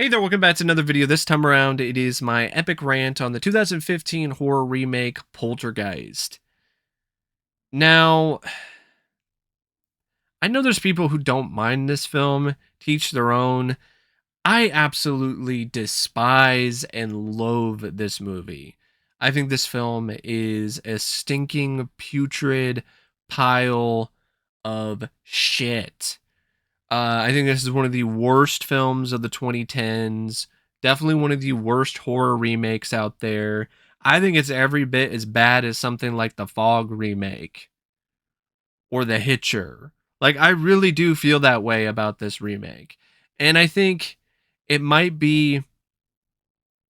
Hey there, welcome back to another video. This time around, it is my epic rant on the 2015 horror remake Poltergeist. Now, I know there's people who don't mind this film, teach their own. I absolutely despise and loathe this movie. I think this film is a stinking, putrid pile of shit. I think this is one of the worst films of the 2010s. Definitely one of the worst horror remakes out there. I think it's every bit as bad as something like the Fog remake or The Hitcher. Like, I really do feel that way about this remake. And I think it might be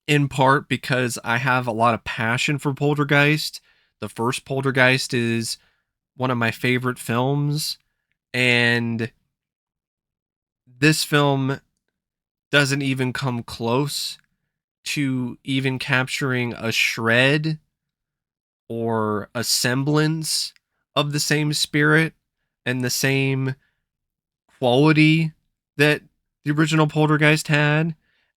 in part because I have a lot of passion for Poltergeist. The first Poltergeist is one of my favorite films. And this film doesn't even come close to even capturing a shred or a semblance of the same spirit and the same quality that the original Poltergeist had.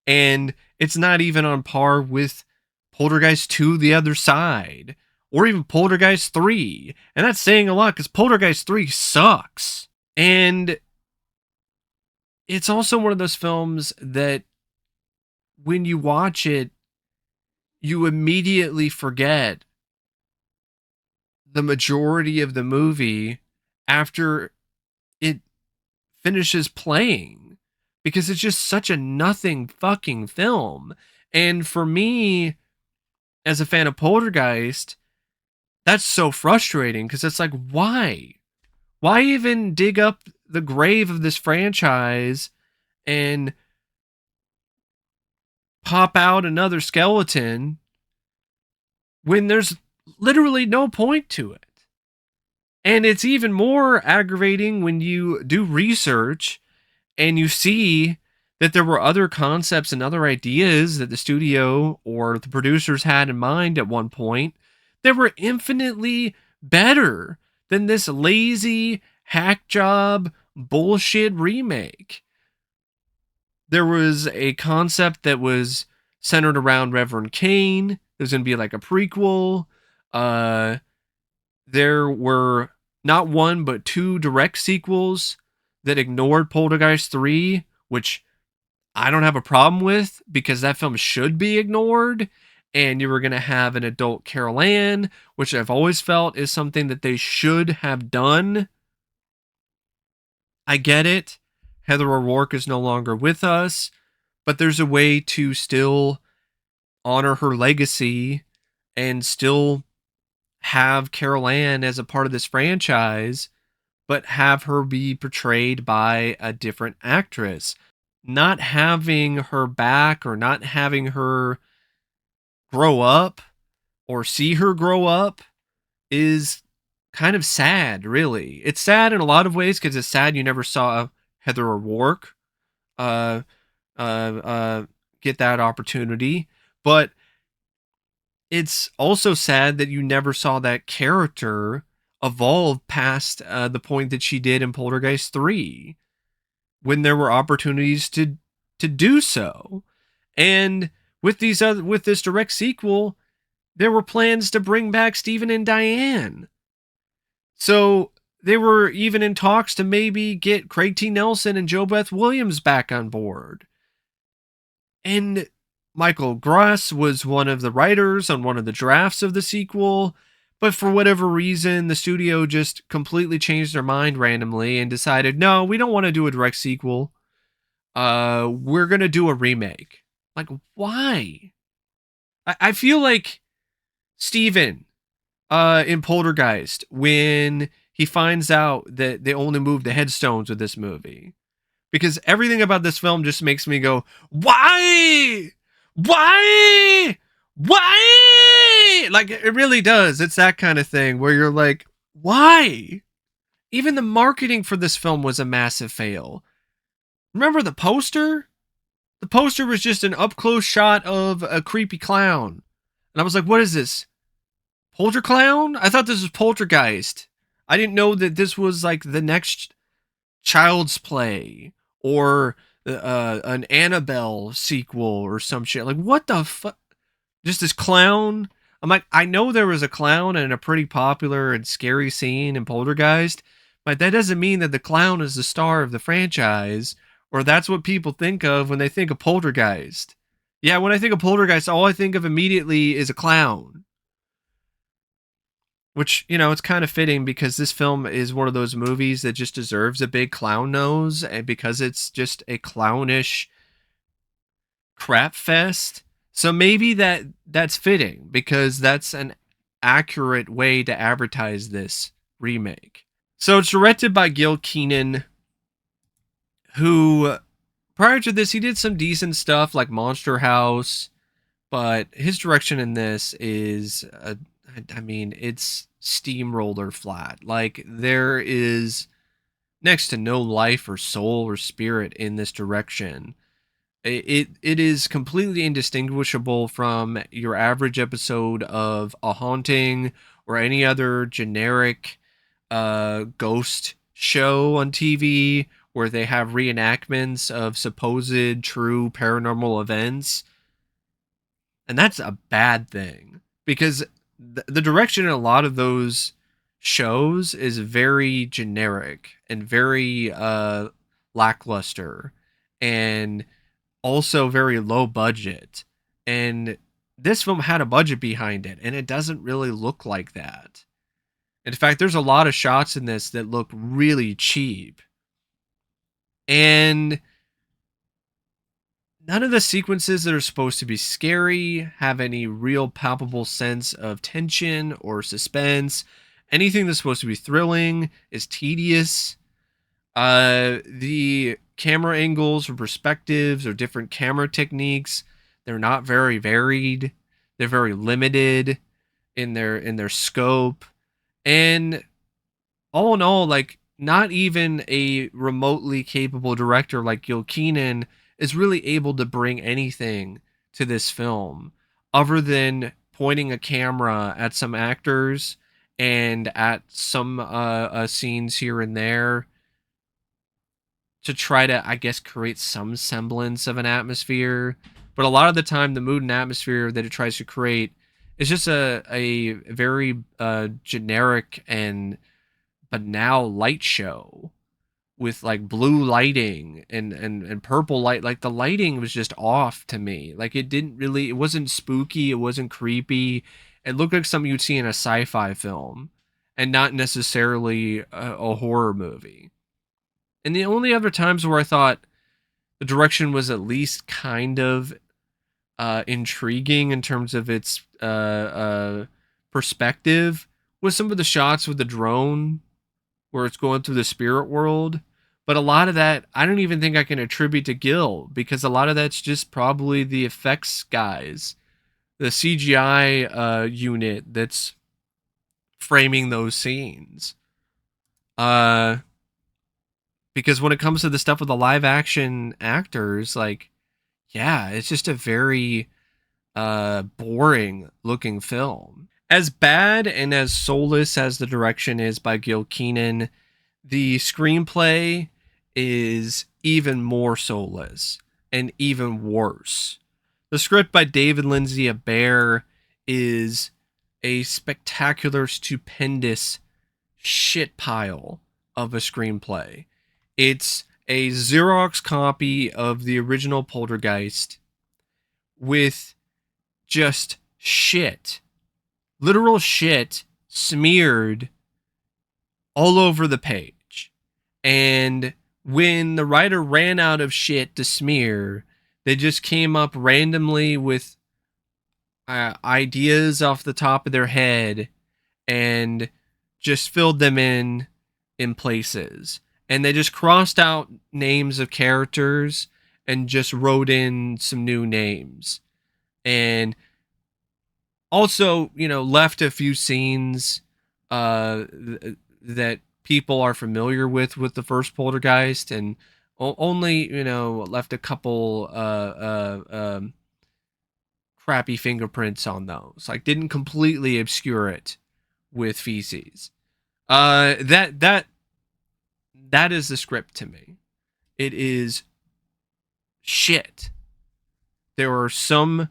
And it's not even on par with Poltergeist 2 The Other Side or even Poltergeist 3. And that's saying a lot because Poltergeist 3 sucks. And it's also one of those films that when you watch it, you immediately forget the majority of the movie after it finishes playing because it's just such a nothing fucking film. And for me, as a fan of Poltergeist, that's so frustrating because it's like, why? Why even dig up the grave of this franchise and pop out another skeleton when there's literally no point to it? And it's even more aggravating when you do research and you see that there were other concepts and other ideas that the studio or the producers had in mind at one point that were infinitely better than this lazy hack job bullshit remake. There was a concept that was centered around Reverend Kane. There's going to be like a prequel. There were not one but two direct sequels that ignored Poltergeist 3, which I don't have a problem with because that film should be ignored. And you were going to have an adult Carol Ann, which I've always felt is something that they should have done. I get it. Heather O'Rourke is no longer with us, but there's a way to still honor her legacy and still have Carol Ann as a part of this franchise, but have her be portrayed by a different actress. Not having her back or not having her grow up or see her grow up is kind of sad, really. It's sad in a lot of ways because it's sad you never saw Heather O'Rourke uh, uh, uh, get that opportunity, but it's also sad that you never saw that character evolve past the point that she did in Poltergeist 3 when there were opportunities to do so. And with this direct sequel, there were plans to bring back Stephen and Diane. So they were even in talks to maybe get Craig T. Nelson and Jo Beth Williams back on board. And Michael Gross was one of the writers on one of the drafts of the sequel, but for whatever reason, the studio just completely changed their mind randomly and decided, no, we don't want to do a direct sequel. We're going to do a remake. Like, why? I feel like Steven in Poltergeist, when he finds out that they only moved the headstones with this movie, because everything about this film just makes me go, why? Why? Why? Like, it really does. It's that kind of thing where you're like, why? Even the marketing for this film was a massive fail. Remember the poster? The poster was just an up close shot of a creepy clown. And I was like, what is this? Polter Clown? I thought this was Poltergeist. I didn't know that this was like the next Child's Play or an Annabelle sequel or some shit. Like, what the fuck? Just this clown. I'm like, I know there was a clown in a pretty popular and scary scene in Poltergeist, but that doesn't mean that the clown is the star of the franchise, or that's what people think of when they think of Poltergeist. Yeah, when I think of Poltergeist, all I think of immediately is a clown. Which, it's kind of fitting because this film is one of those movies that just deserves a big clown nose, and because it's just a clownish crap fest. So maybe that's fitting because that's an accurate way to advertise this remake. So it's directed by Gil Kenan, who prior to this he did some decent stuff like Monster House, but his direction in this is it's steamroller flat. Like, there is next to no life or soul or spirit in this direction. It is completely indistinguishable from your average episode of A Haunting or any other generic ghost show on TV where they have reenactments of supposed true paranormal events. And that's a bad thing because the direction in a lot of those shows is very generic and very lackluster and also very low budget. And this film had a budget behind it, and it doesn't really look like that. In fact, there's a lot of shots in this that look really cheap. And none of the sequences that are supposed to be scary have any real palpable sense of tension or suspense. Anything that's supposed to be thrilling is tedious. The camera angles or perspectives or different camera techniques, they're not very varied. They're very limited in their scope. And all in all, like, not even a remotely capable director like Gil Kenan is really able to bring anything to this film other than pointing a camera at some actors and at some scenes here and there to try to, I guess, create some semblance of an atmosphere. But a lot of the time, the mood and atmosphere that it tries to create is just a very generic and banal light show with like blue lighting and purple light. Like, the lighting was just off to me. Like, it wasn't spooky, it wasn't creepy. It looked like something you'd see in a sci-fi film and not necessarily a horror movie. And the only other times where I thought the direction was at least kind of intriguing in terms of its perspective was some of the shots with the drone where it's going through the spirit world. But a lot of that, I don't even think I can attribute to Gil because a lot of that's just probably the effects guys, the CGI unit that's framing those scenes. Because when it comes to the stuff with the live action actors, like, yeah, it's just a very boring looking film. As bad and as soulless as the direction is by Gil Kenan, the screenplay is even more soulless and even worse. The script by David Lindsay Abaire is a spectacular, stupendous shit pile of a screenplay. It's a Xerox copy of the original Poltergeist with just shit, literal shit smeared all over the page. And when the writer ran out of shit to smear, they just came up randomly with ideas off the top of their head and just filled them in places. And they just crossed out names of characters and just wrote in some new names. And also, left a few scenes that people are familiar with the first Poltergeist, and only, left a couple crappy fingerprints on those. Like, didn't completely obscure it with feces. That is the script to me. It is shit. There are some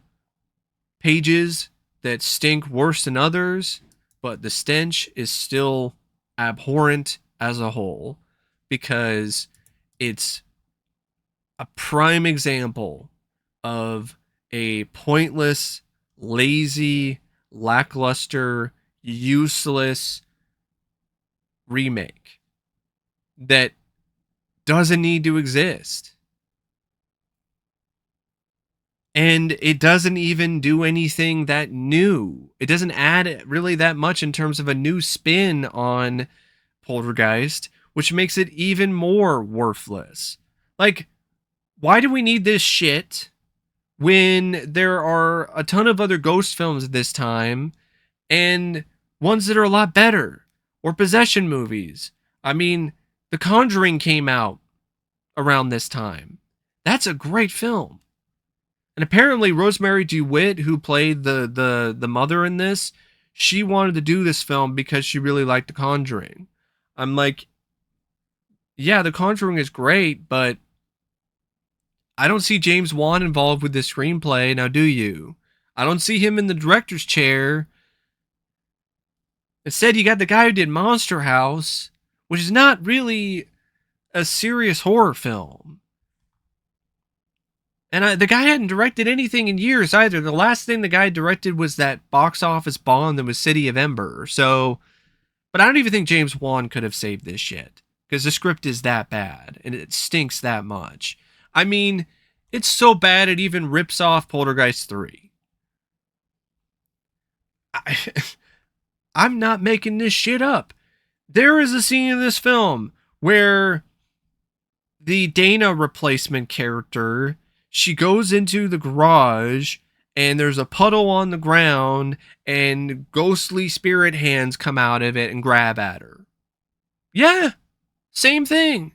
pages that stink worse than others, but the stench is still abhorrent as a whole because it's a prime example of a pointless, lazy, lackluster, useless remake that doesn't need to exist. And it doesn't even do anything that new. It doesn't add really that much in terms of a new spin on Poltergeist, which makes it even more worthless. Like, why do we need this shit when there are a ton of other ghost films at this time and ones that are a lot better? Or possession movies. I mean, The Conjuring came out around this time. That's a great film. And apparently Rosemarie DeWitt, who played the mother in this, she wanted to do this film because she really liked The Conjuring. I'm like, yeah, The Conjuring is great, but I don't see James Wan involved with this screenplay. Now, do you? I don't see him in the director's chair. Instead, you got the guy who did Monster House, which is not really a serious horror film. And the guy hadn't directed anything in years either. The last thing the guy directed was that box office bomb that was City of Ember. So, but I don't even think James Wan could have saved this shit because the script is that bad and it stinks that much. I mean, it's so bad it even rips off Poltergeist 3. I'm not making this shit up. There is a scene in this film where the Dana replacement character, she goes into the garage and there's a puddle on the ground and ghostly spirit hands come out of it and grab at her. Yeah, same thing.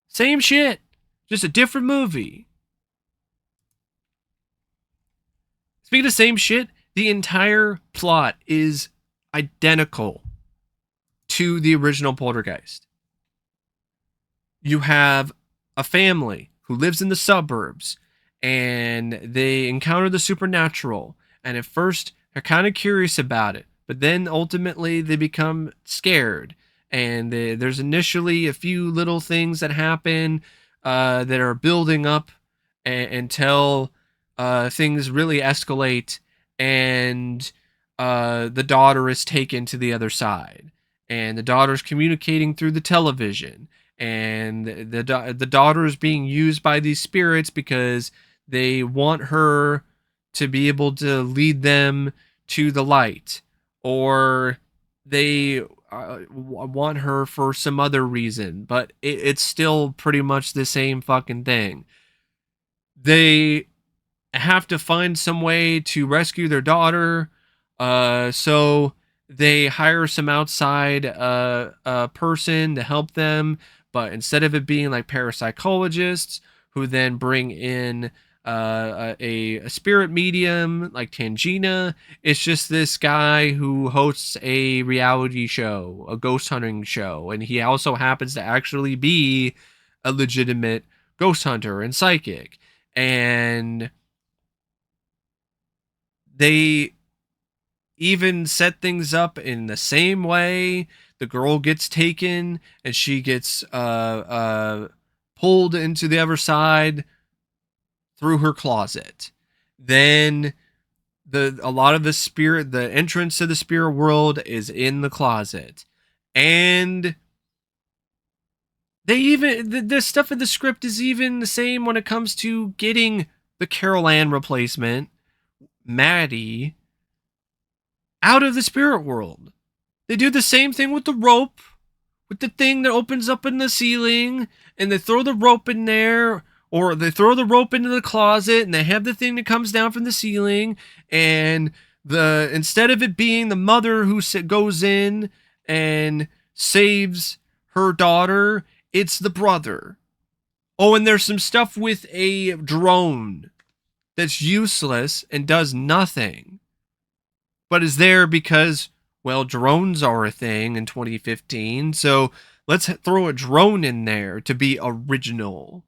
Same shit. Just a different movie. Speaking of same shit, the entire plot is identical to the original Poltergeist. You have a family who lives in the suburbs and they encounter the supernatural, and at first they're kind of curious about it, but then ultimately they become scared, and there's initially a few little things that happen that are building up until things really escalate, and the daughter is taken to the other side, and the daughter's communicating through the television, and the daughter is being used by these spirits because they want her to be able to lead them to the light, or they want her for some other reason, but it's still pretty much the same fucking thing. They have to find some way to rescue their daughter, so they hire some outside person to help them, but instead of it being like parapsychologists who then bring in a spirit medium like Tangina, it's just this guy who hosts a reality show, a ghost hunting show, and he also happens to actually be a legitimate ghost hunter and psychic. And they even set things up in the same way. The girl gets taken and she gets pulled into the other side through her closet. Then a lot of the entrance to the spirit world is in the closet. And they even, the stuff in the script is even the same when it comes to getting the Carol Ann replacement, Maddie, out of the spirit world. They do the same thing with the rope, with the thing that opens up in the ceiling, and they throw the rope in there, or they throw the rope into the closet, and they have the thing that comes down from the ceiling, and instead of it being the mother who goes in and saves her daughter, it's the brother. Oh, and there's some stuff with a drone that's useless and does nothing, but is there because, well, drones are a thing in 2015, so let's throw a drone in there to be original.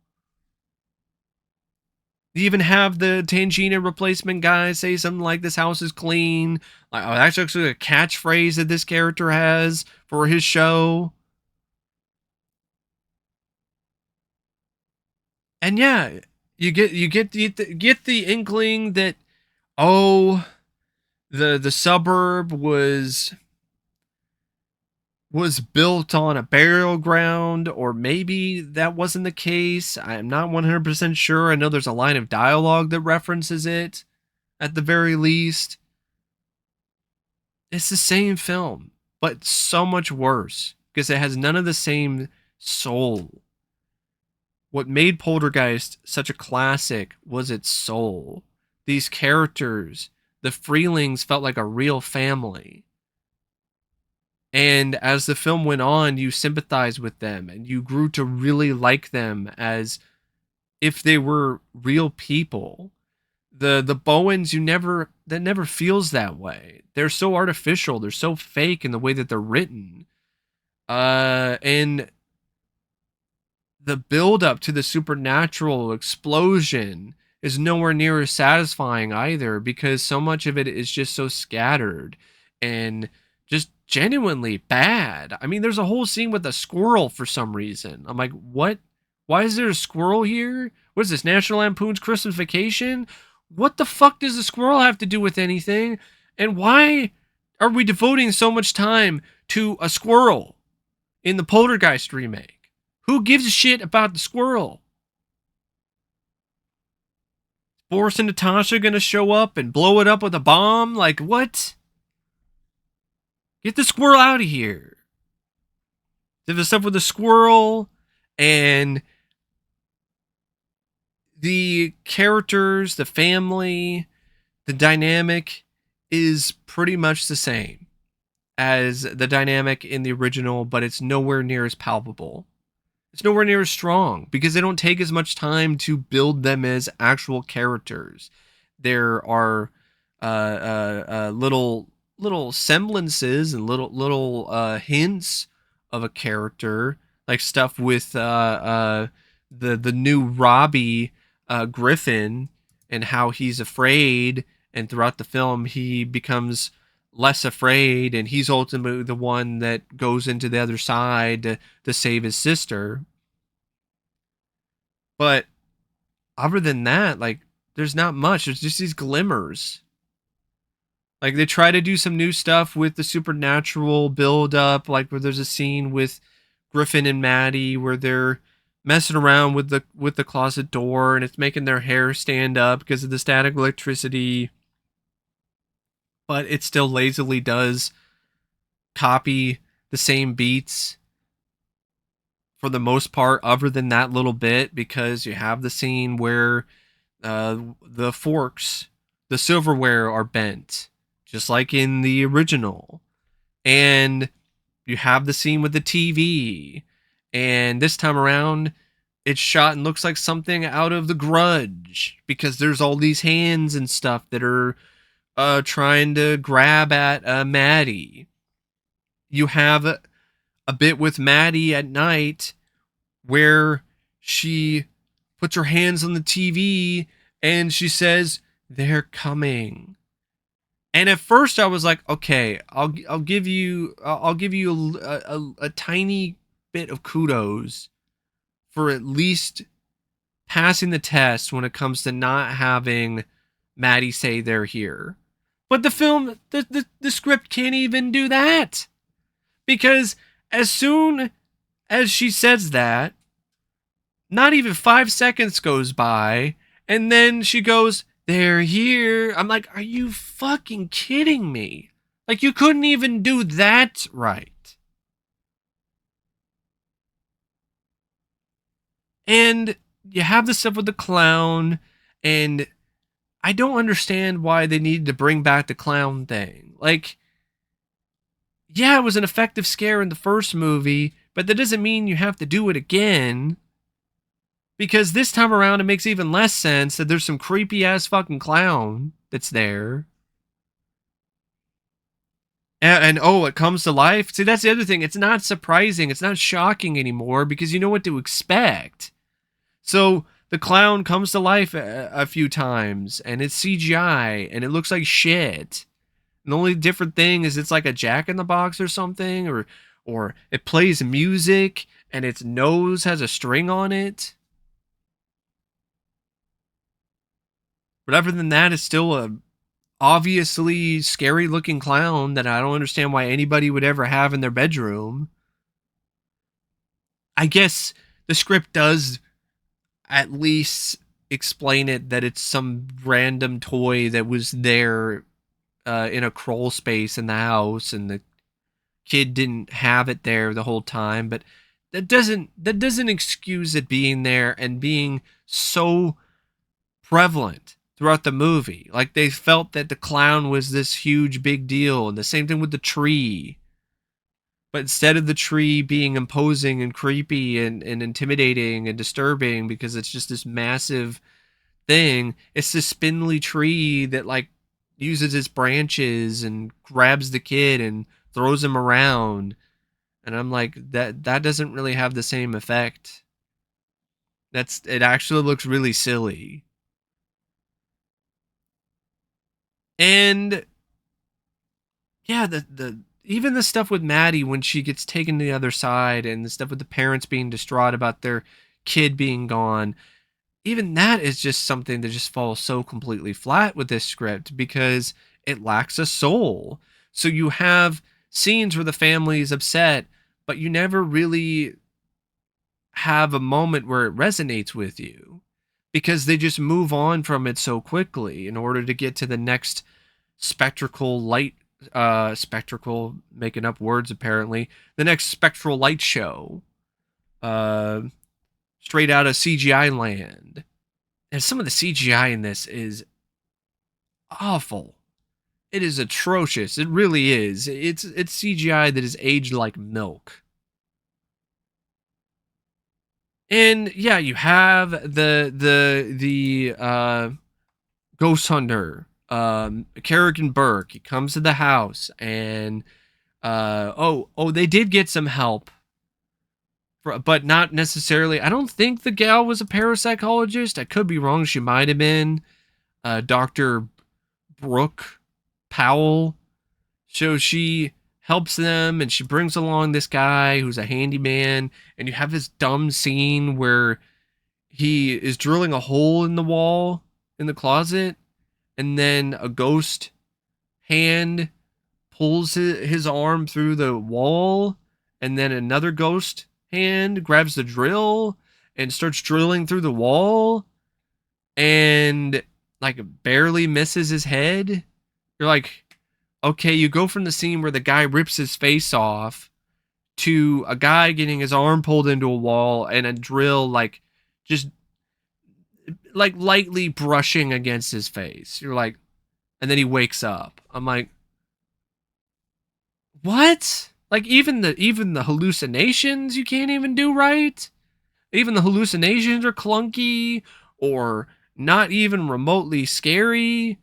You even have the Tangina replacement guy say something like, "This house is clean." Like, oh, that's actually a catchphrase that this character has for his show. And yeah, you get the inkling that, oh, the suburb was built on a burial ground, or maybe that wasn't the case. I'm not 100% sure. I know there's a line of dialogue that references it at the very least. It's the same film, but so much worse because it has none of the same soul. What made Poltergeist such a classic was its soul. These characters, the Freelings, felt like a real family. And as the film went on, you sympathized with them and you grew to really like them as if they were real people. The Bowens, that never feels that way. They're so artificial, they're so fake in the way that they're written. And the build up to the supernatural explosion is nowhere near as satisfying either, because so much of it is just so scattered and just genuinely bad. I mean, there's a whole scene with a squirrel for some reason. I'm like, what? Why is there a squirrel here? What is this, National Lampoon's Christmas Vacation? What the fuck does the squirrel have to do with anything? And why are we devoting so much time to a squirrel in the Poltergeist remake? Who gives a shit about the squirrel? Boris and Natasha gonna show up and blow it up with a bomb? Like, what? Get the squirrel out of here. The stuff with the squirrel and the characters, the family, the dynamic is pretty much the same as the dynamic in the original, but it's nowhere near as palpable. It's nowhere near as strong because they don't take as much time to build them as actual characters. There are little semblances and little hints of a character, like stuff with the new Robbie Griffin and how he's afraid, and throughout the film he becomes less afraid, and he's ultimately the one that goes into the other side to save his sister. But other than that, like, there's not much. There's just these glimmers. Like, they try to do some new stuff with the supernatural build up, like where there's a scene with Griffin and Maddie where they're messing around with the closet door and it's making their hair stand up because of the static electricity. But it still lazily does copy the same beats for the most part, other than that little bit, because you have the scene where the forks, the silverware are bent, just like in the original. And you have the scene with the TV. And this time around, it's shot and looks like something out of The Grudge, because there's all these hands and stuff that are trying to grab at Maddie. You have a bit with Maddie at night where she puts her hands on the TV and she says, "They're coming." And at first I was like, okay, I'll give you a tiny bit of kudos for at least passing the test when it comes to not having Maddie say they're here. But the film, the script can't even do that. Because as soon as she says that, not even 5 seconds goes by, and then she goes, "They're here." I'm like, are you fucking kidding me? Like, you couldn't even do that right. And you have the stuff with the clown, and I don't understand why they needed to bring back the clown thing. Like, yeah, it was an effective scare in the first movie, but that doesn't mean you have to do it again. Because this time around, it makes even less sense that there's some creepy ass fucking clown that's there. And oh, it comes to life. See, that's the other thing. It's not surprising. It's not shocking anymore because you know what to expect. So the clown comes to life a few times, and it's CGI, and it looks like shit. And the only different thing is it's like a Jack in the Box or something, or it plays music and its nose has a string on it. But other than that, it's still a obviously scary looking clown that I don't understand why anybody would ever have in their bedroom. I guess the script does at least explain it that it's some random toy that was there in a crawl space in the house, and the kid didn't have it there the whole time. But that doesn't excuse it being there and being so prevalent throughout the movie. Like, they felt that the clown was this huge big deal, and the same thing with the tree. But instead of the tree being imposing and creepy and intimidating and disturbing because it's just this massive thing, it's this spindly tree that like uses its branches and grabs the kid and throws him around. And I'm like, that doesn't really have the same effect. It actually looks really silly. And yeah, the even the stuff with Maddie when she gets taken to the other side, and the stuff with the parents being distraught about their kid being gone, even that is just something that just falls so completely flat with this script because it lacks a soul. So you have scenes where the family is upset, but you never really have a moment where it resonates with you because they just move on from it so quickly in order to get to the next spectacle light spectacle, making up words apparently, the next spectral light show, uh straight out of CGI land. And some of the CGI in this is awful. It is atrocious. It really is. It's CGI that is aged like milk. And yeah, you have the ghost hunter, Kerrigan Burke. He comes to the house, and they did get some help, but not necessarily. I don't think the gal was a parapsychologist. I could be wrong. She might have been. Dr. Brooke Powell. So she helps them, and she brings along this guy who's a handyman, and you have this dumb scene where he is drilling a hole in the wall in the closet, and then a ghost hand pulls his arm through the wall, and then another ghost hand grabs the drill and starts drilling through the wall, and like barely misses his head. You're like, okay, you go from the scene where the guy rips his face off to a guy getting his arm pulled into a wall and a drill like just like lightly brushing against his face. You're like, and then he wakes up. I'm like, what? Like, even the hallucinations you can't even do right. Even the hallucinations are clunky or not even remotely scary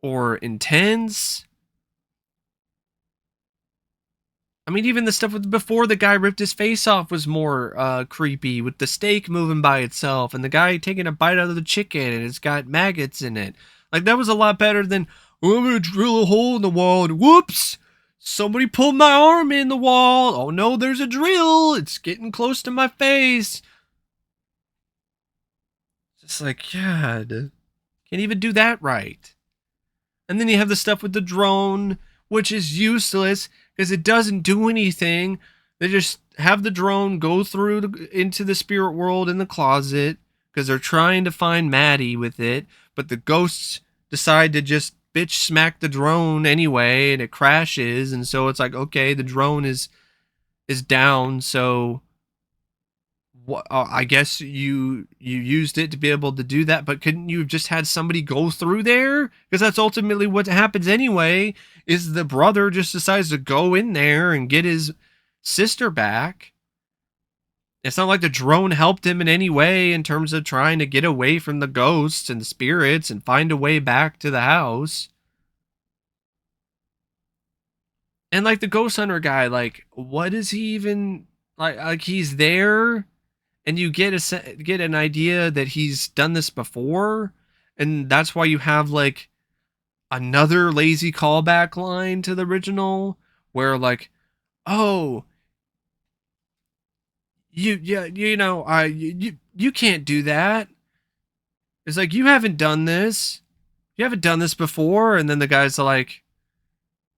or intense. I mean, even the stuff with before the guy ripped his face off was more creepy, with the steak moving by itself and the guy taking a bite out of the chicken and it's got maggots in it. Like, that was a lot better than, oh, I'm gonna drill a hole in the wall and whoops, somebody pulled my arm in the wall. Oh no, there's a drill. It's getting close to my face. Just like, God, can't even do that right. And then you have the stuff with the drone, which is useless because it doesn't do anything. They just have the drone go through into the spirit world in the closet because they're trying to find Maddie with it, but the ghosts decide to just bitch smack the drone anyway, and it crashes. And so it's like, okay, the drone is down, so I guess you used it to be able to do that, but couldn't you have just had somebody go through there? Because that's ultimately what happens anyway. Is the brother just decides to go in there and get his sister back? It's not like the drone helped him in any way in terms of trying to get away from the ghosts and the spirits and find a way back to the house. And like the ghost hunter guy, like, what is he even like? Like, he's there and you get an idea that he's done this before, and that's why you have like another lazy callback line to the original where like, oh, you can't do that. It's like, you haven't done this. You haven't done this before. And then the guy's like,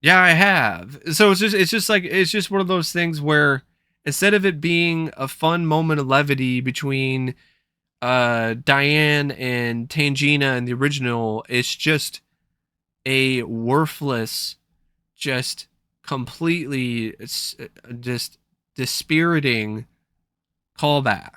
yeah, I have. So it's just one of those things where instead of it being a fun moment of levity between Diane and Tangina in the original, it's just a worthless, just completely just dispiriting callback.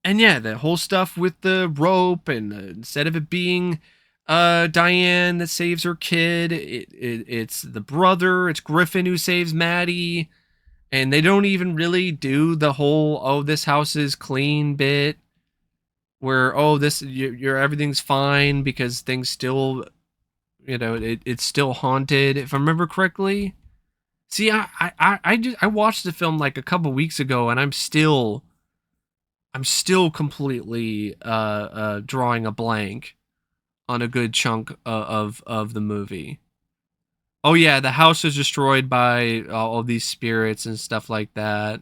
And yeah, the whole stuff with the rope, and instead of it being Diane that saves her kid, it's the brother, it's Griffin who saves Maddie, and they don't even really do the whole "oh, this house is clean" bit, where oh, this you're everything's fine because things still, it's still haunted, if I remember correctly. See, I watched the film like a couple weeks ago, and I'm still completely drawing a blank on a good chunk of the movie. Oh yeah, the house was destroyed by all of these spirits and stuff like that.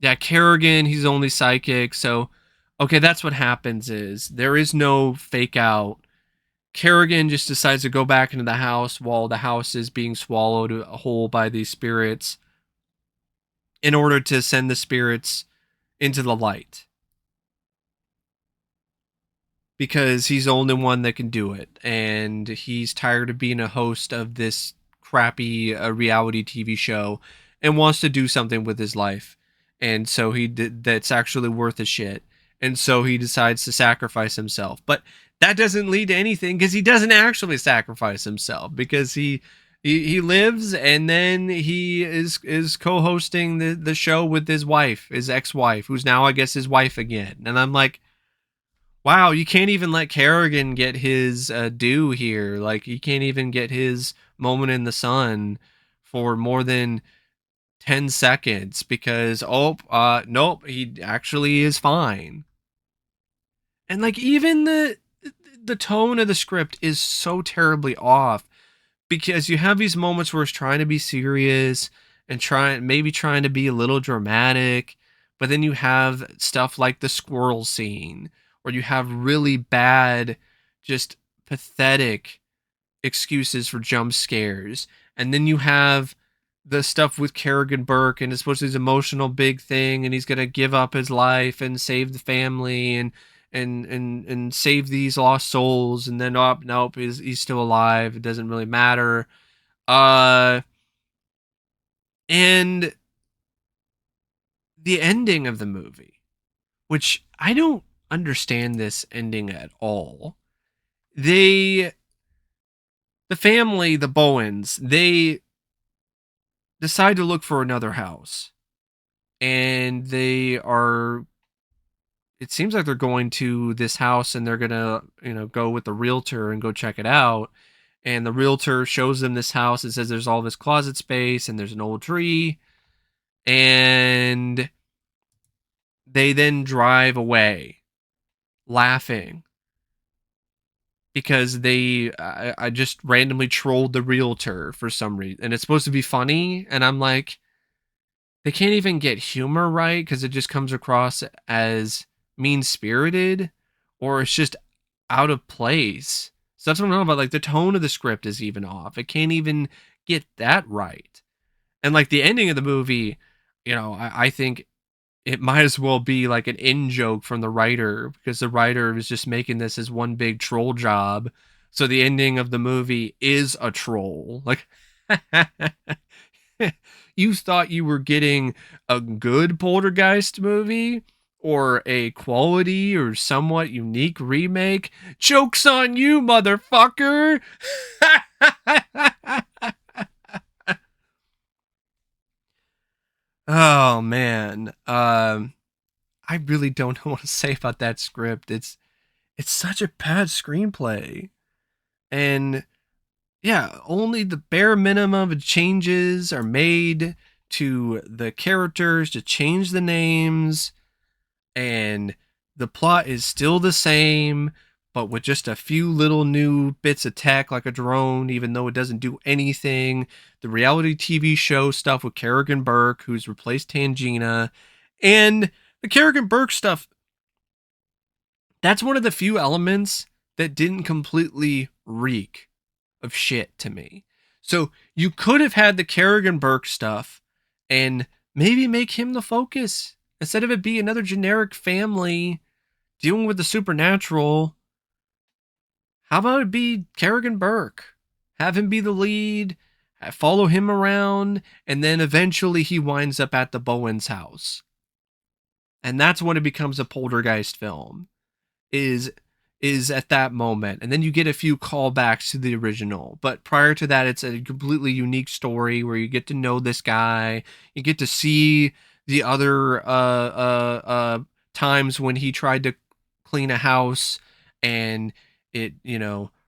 Yeah, Kerrigan, he's only psychic, so okay, that's what happens is there is no fake out. Kerrigan just decides to go back into the house while the house is being swallowed whole by these spirits in order to send the spirits into the light, because he's the only one that can do it, and he's tired of being a host of this crappy reality TV show and wants to do something with his life. And so he did that's actually worth a shit. And so he decides to sacrifice himself. But that doesn't lead to anything because he doesn't actually sacrifice himself, because he lives, and then he is co-hosting the show with his wife, his ex-wife, who's now I guess his wife again. And I'm like, wow, you can't even let Kerrigan get his due here. Like, he can't even get his moment in the sun for more than 10 seconds because, oh, nope, he actually is fine. And, like, even the tone of the script is so terribly off, because you have these moments where it's trying to be serious and trying to be a little dramatic, but then you have stuff like the squirrel scene, or you have really bad, just pathetic excuses for jump scares, and then you have the stuff with Kerrigan Burke, and it's supposed to be this emotional big thing, and he's gonna give up his life and save the family and save these lost souls, and then oh, nope, he's still alive. It doesn't really matter. Uh, and the ending of the movie, which I don't understand this ending at all. They, the family, the Bowens, they decide to look for another house, and they are. It seems like they're going to this house, and they're gonna, go with the realtor and go check it out. And the realtor shows them this house and says there's all this closet space and there's an old tree, and they then drive away laughing because I just randomly trolled the realtor for some reason, and it's supposed to be funny, and I'm like, they can't even get humor right because it just comes across as mean spirited, or it's just out of place. So that's what I'm talking about. Like, the tone of the script is even off. It can't even get that right. And like the ending of the movie, I think it might as well be like an in joke from the writer, because the writer is just making this as one big troll job. So the ending of the movie is a troll. Like, you thought you were getting a good Poltergeist movie or a quality or somewhat unique remake? Joke's on you, motherfucker! Oh man, I really don't know what to say about that script. It's such a bad screenplay, and yeah, only the bare minimum of changes are made to the characters, to change the names, and the plot is still the same, but with just a few little new bits of tech, like a drone, even though it doesn't do anything. The reality TV show stuff with Kerrigan Burke, who's replaced Tangina, and the Kerrigan Burke stuff, that's one of the few elements that didn't completely reek of shit to me. So you could have had the Kerrigan Burke stuff and maybe make him the focus instead of it be another generic family dealing with the supernatural. How about it be Kerrigan Burke? Have him be the lead, follow him around, and then eventually he winds up at the Bowen's house. And that's when it becomes a Poltergeist film. Is at that moment, and then you get a few callbacks to the original, but prior to that it's a completely unique story where you get to know this guy, you get to see the other times when he tried to clean a house and it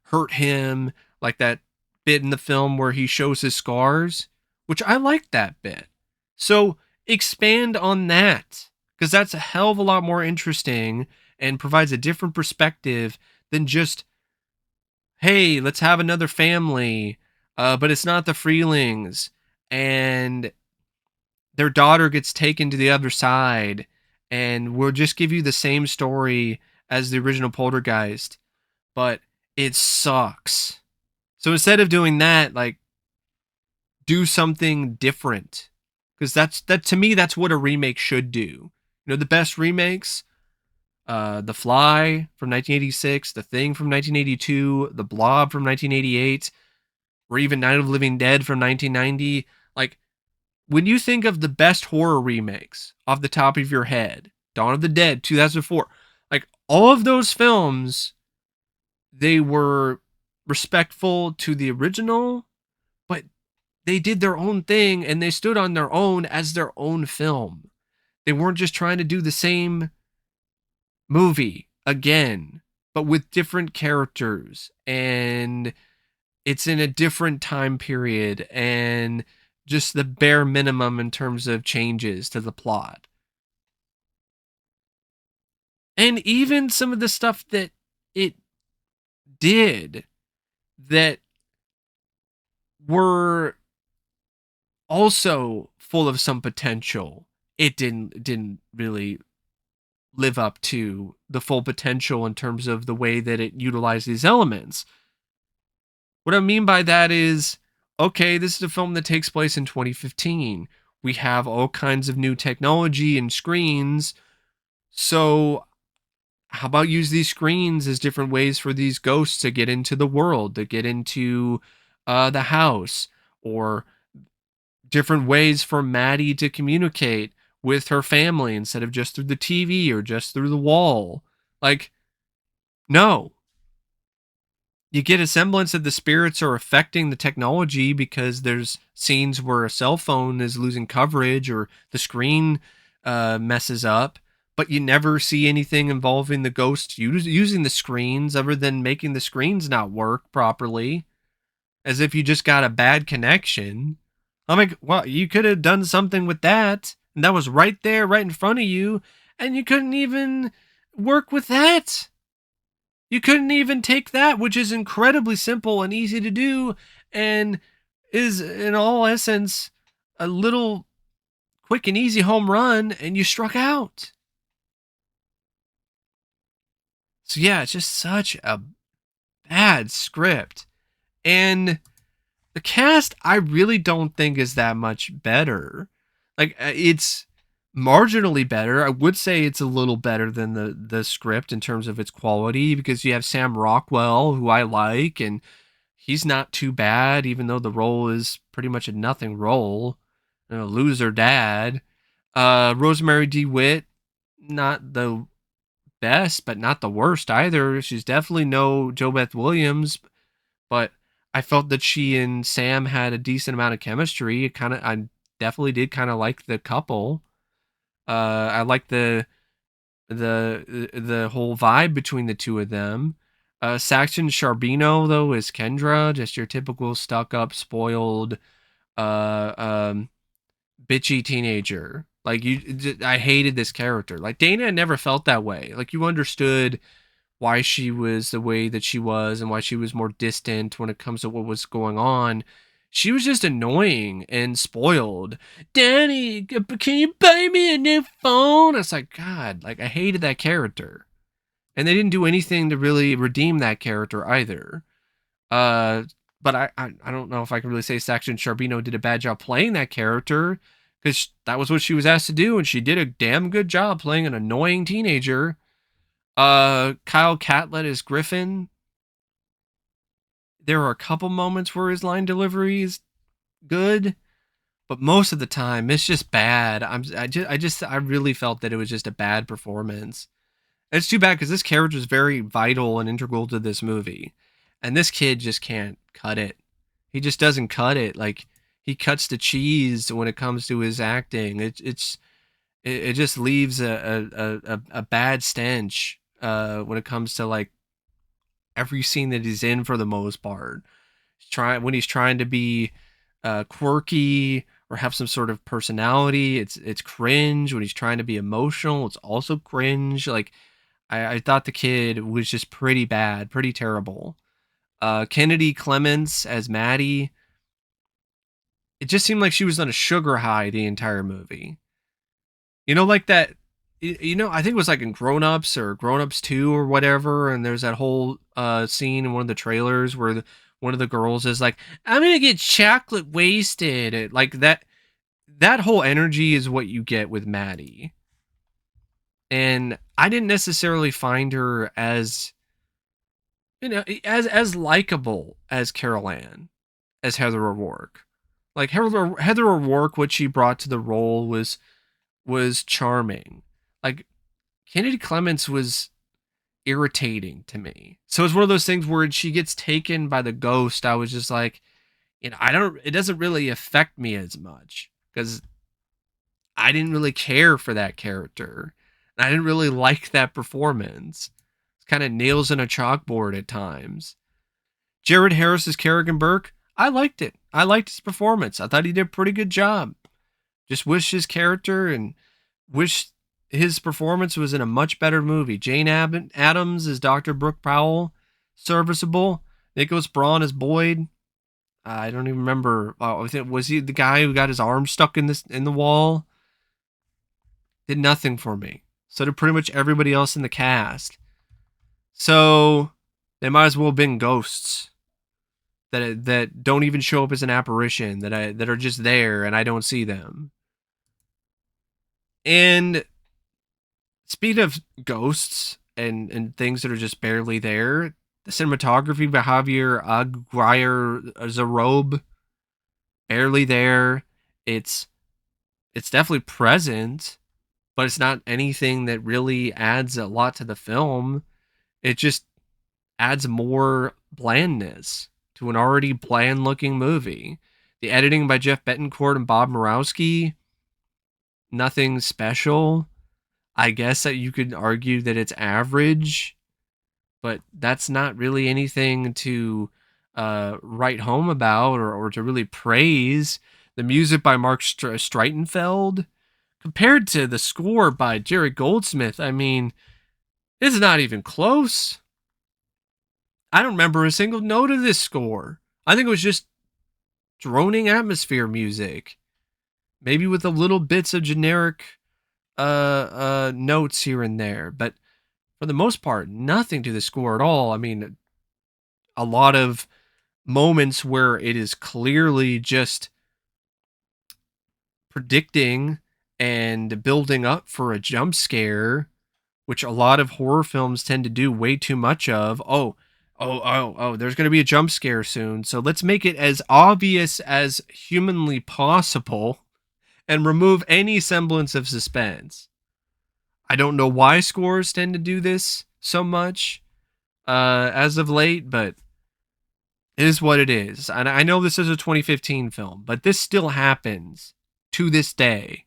hurt him, like that bit in the film where he shows his scars, which I liked that bit. So expand on that, because that's a hell of a lot more interesting and provides a different perspective than just, hey, let's have another family, but it's not the Freelings, and their daughter gets taken to the other side, and we'll just give you the same story as the original Poltergeist, but it sucks. So instead of doing that, like, do something different, because that to me, that's what a remake should do. The best remakes, The Fly from 1986, The Thing from 1982, The Blob from 1988, or even Night of the Living Dead from 1990. Like, when you think of the best horror remakes off the top of your head, Dawn of the Dead, 2004, like, all of those films, they were respectful to the original, but they did their own thing and they stood on their own as their own film. They weren't just trying to do the same movie again, but with different characters, and it's in a different time period, and just the bare minimum in terms of changes to the plot. And even some of the stuff that it did that were also full of some potential, it didn't really live up to the full potential in terms of the way that it utilized these elements. What I mean by that is, okay, this is a film that takes place in 2015. We have all kinds of new technology and screens. So how about use these screens as different ways for these ghosts to get into the world, to get into the house, or different ways for Maddie to communicate with her family instead of just through the TV or just through the wall. Like, no. You get a semblance that the spirits are affecting the technology because there's scenes where a cell phone is losing coverage or the screen messes up, but you never see anything involving the ghosts using the screens other than making the screens not work properly, as if you just got a bad connection. I'm like, well, you could have done something with that, and that was right there, right in front of you, and you couldn't even work with that. You couldn't even take that, which is incredibly simple and easy to do, and is, in all essence, a little quick and easy home run, and you struck out. So yeah, it's just such a bad script. And the cast, I really don't think is that much better. Like, it's marginally better. I would say it's a little better than the script in terms of its quality, because you have Sam Rockwell, who I like, and he's not too bad, even though the role is pretty much a nothing role. Loser dad. Rosemarie DeWitt, not the best, but not the worst either. She's definitely no JoBeth Williams, but I felt that she and Sam had a decent amount of chemistry. I definitely did kind of like the couple. I like the whole vibe between the two of them. Saxon Sharbino, though, is Kendra, just your typical stuck up, spoiled, uh, um, bitchy teenager. Like I hated this character. Like Dana never felt that way. Like you understood why she was the way that she was and why she was more distant when it comes to what was going on. She was just annoying and spoiled. Danny, can you buy me a new phone? It's like, God, like I hated that character. And they didn't do anything to really redeem that character either. Uh, but I don't know if I can really say Saxon Sharbino did a bad job playing that character because that was what she was asked to do, and she did a damn good job playing an annoying teenager. Kyle Catlett is Griffin. There are a couple moments where his line delivery is good, but most of the time it's just bad. I really felt that it was just a bad performance. It's too bad because this character is very vital and integral to this movie, and this kid just can't cut it. He just doesn't cut it. Like he cuts the cheese when it comes to his acting. It just leaves a bad stench when it comes to like every scene that he's in for the most part. When he's trying to be quirky or have some sort of personality, it's cringe. When he's trying to be emotional, it's also cringe. Like I thought the kid was just pretty bad, pretty terrible. Kennedi Clements as Maddie, it just seemed like she was on a sugar high the entire movie. You know, like that. I think it was like in Grown Ups or Grown Ups 2 or whatever. And there's that whole scene in one of the trailers where one of the girls is like, I'm going to get chocolate wasted. Like that whole energy is what you get with Maddie. And I didn't necessarily find her as, as likable as Carol Ann, as Heather O'Rourke. Like Heather O'Rourke, what she brought to the role was charming. Like Kennedy Clements was irritating to me. So it's one of those things where she gets taken by the ghost. I was just like, it doesn't really affect me as much because I didn't really care for that character. I didn't really like that performance. It's kind of nails in a chalkboard at times. Jared Harris's Kerrigan Burke, I liked it. I liked his performance. I thought he did a pretty good job. Just wish his character and wish his performance was in a much better movie. Jane Adams as Dr. Brooke Powell, serviceable. Nicholas Braun as Boyd. I don't even remember. Was he the guy who got his arm stuck in the wall? Did nothing for me. So did pretty much everybody else in the cast. So they might as well have been ghosts that don't even show up as an apparition, that are just there and I don't see them. And speaking of ghosts and things that are just barely there, the cinematography by Javier Aguirre-Zarobe, barely there. It's definitely present, but it's not anything that really adds a lot to the film. It just adds more blandness to an already bland looking movie. The editing by Jeff Betancourt and Bob Murawski, nothing special. I guess that you could argue that it's average, but that's not really anything to write home about or to really praise. The music by Mark Streitenfeld, compared to the score by Jerry Goldsmith, I mean, it's not even close. I don't remember a single note of this score. I think it was just droning atmosphere music, maybe with a little bits of generic notes here and there, but for the most part, nothing to the score at all. I mean, a lot of moments where it is clearly just predicting and building up for a jump scare, which a lot of horror films tend to do way too much of. There's going to be a jump scare soon, so let's make it as obvious as humanly possible and remove any semblance of suspense. I don't know why scores tend to do this so much as of late, but it is what it is. And I know this is a 2015 film, but this still happens to this day.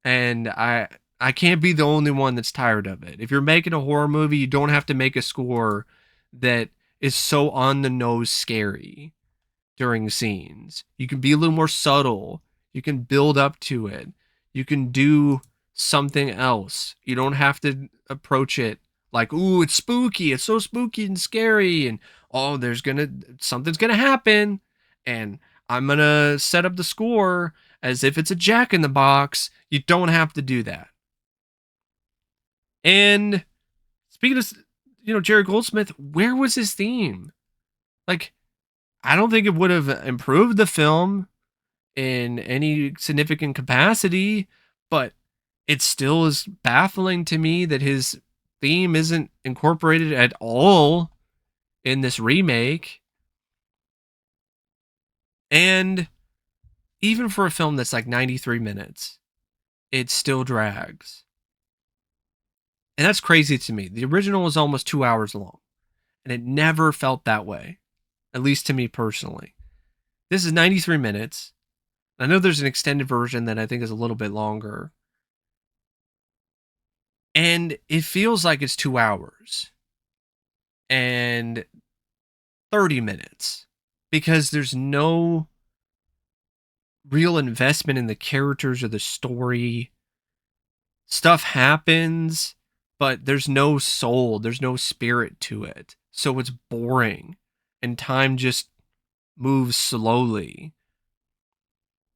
And I can't be the only one that's tired of it. If you're making a horror movie, you don't have to make a score that is so on the nose scary during scenes. You can be a little more subtle. You can build up to it. You can do something else. You don't have to approach it like, ooh, it's spooky. It's so spooky and scary. And oh, something's gonna happen. And I'm gonna set up the score as if it's a Jack in the Box. You don't have to do that. And speaking of, Jerry Goldsmith, where was his theme? Like, I don't think it would have improved the film in any significant capacity, but it still is baffling to me that his theme isn't incorporated at all in this remake. And even for a film that's like 93 minutes, it still drags. And that's crazy to me. The original was almost 2 hours long, and it never felt that way, at least to me personally. This is 93 minutes. I know there's an extended version that I think is a little bit longer. And it feels like it's 2 hours and 30 minutes because there's no real investment in the characters or the story. Stuff happens, but there's no soul, there's no spirit to it. So it's boring and time just moves slowly.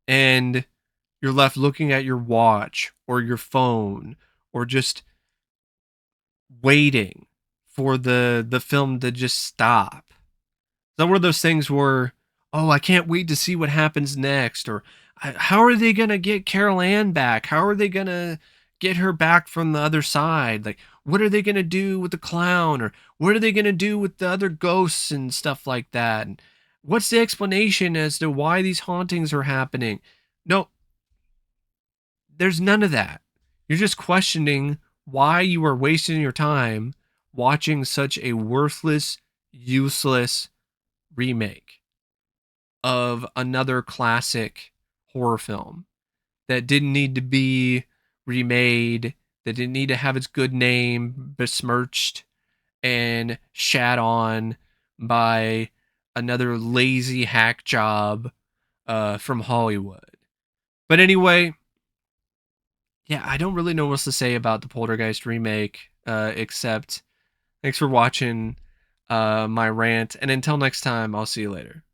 And you're left looking at your watch or your phone or just waiting for the film to just stop. It's not one of those things where, oh, I can't wait to see what happens next, or how are they gonna get Carol Ann back? How are they gonna get her back from the other side? Like, what are they gonna do with the clown, or what are they gonna do with the other ghosts and stuff like that? And what's the explanation as to why these hauntings are happening? No, there's none of that. You're just questioning why you are wasting your time watching such a worthless, useless remake of another classic horror film that didn't need to be remade, that didn't need to have its good name besmirched and shat on by another lazy hack job from Hollywood. But anyway, yeah, I don't really know what else to say about the Poltergeist remake, except thanks for watching my rant. And until next time, I'll see you later.